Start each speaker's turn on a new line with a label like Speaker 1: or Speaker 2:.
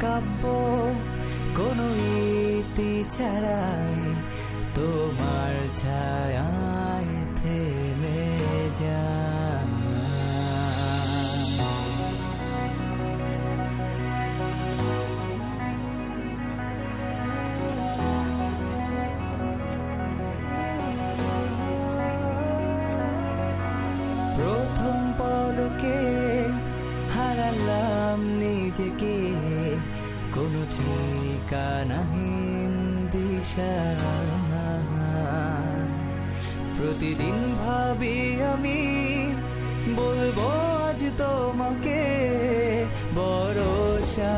Speaker 1: কাব্য কোনো ইতি ছাড়াই তোমার ছায়ায় থেমে যায়। প্রথম পলকে হারালাম নিজেকে কোনো ঠিকানাহীন দিশা। প্রতিদিন ভাবি আমি বলবো আজ তোমাকে ভরসা